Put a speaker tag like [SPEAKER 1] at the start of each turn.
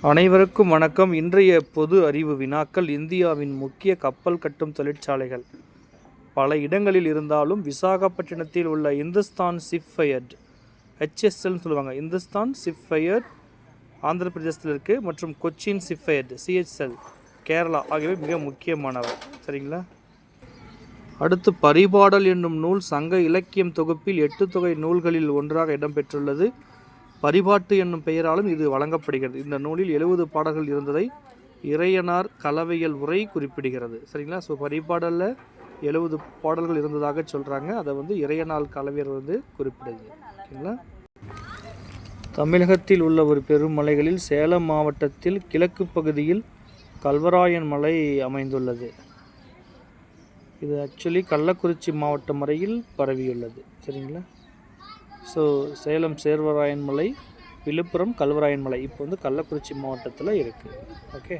[SPEAKER 1] அனைவருக்கும் வணக்கம். இன்றைய பொது அறிவு வினாக்கள். இந்தியாவின் முக்கிய கப்பல் கட்டும் தொழிற்சாலைகள் பல இடங்களில் இருந்தாலும் விசாகப்பட்டினத்தில் உள்ள இந்துஸ்தான் ஷிப்யர்ட் HSL சொல்லுவாங்க. இந்துஸ்தான் ஷிப்யர்ட் ஆந்திர பிரதேசத்தில் இருக்குது. மற்றும் கொச்சின் ஷிப்யர்ட் CHL கேரளா ஆகியவை மிக முக்கியமானவை. சரிங்களா? அடுத்து, பரிபாடல் என்னும் நூல் சங்க இலக்கியம் தொகுப்பில் 8 தொகை நூல்களில் ஒன்றாக இடம்பெற்றுள்ளது. பரிபாட்டு என்னும் பெயராலும் இது வழங்கப்படுகிறது. இந்த நூலில் 70 பாடல்கள் இருந்ததை இறையனார் கலவையல் உரை குறிப்பிடுகிறது. சரிங்களா? ஸோ பரிபாடலில் 70 பாடல்கள் இருந்ததாக சொல்கிறாங்க. அதை இறையனார் கலவையர் குறிப்பிடுது. ஓகேங்களா? தமிழகத்தில் உள்ள ஒரு பெரும் மலைகளில் சேலம் மாவட்டத்தில் கிழக்கு பகுதியில் கல்வராயன் மலை அமைந்துள்ளது. இது ஆக்சுவலி கள்ளக்குறிச்சி மாவட்டம் வரையில் பரவியுள்ளது. சரிங்களா? ஸோ சேலம் சேர்வராயன் மலை, விழுப்புரம் கல்வராயன் மலை இப்போ கள்ளக்குறிச்சி மாவட்டத்தில் இருக்குது. ஓகே.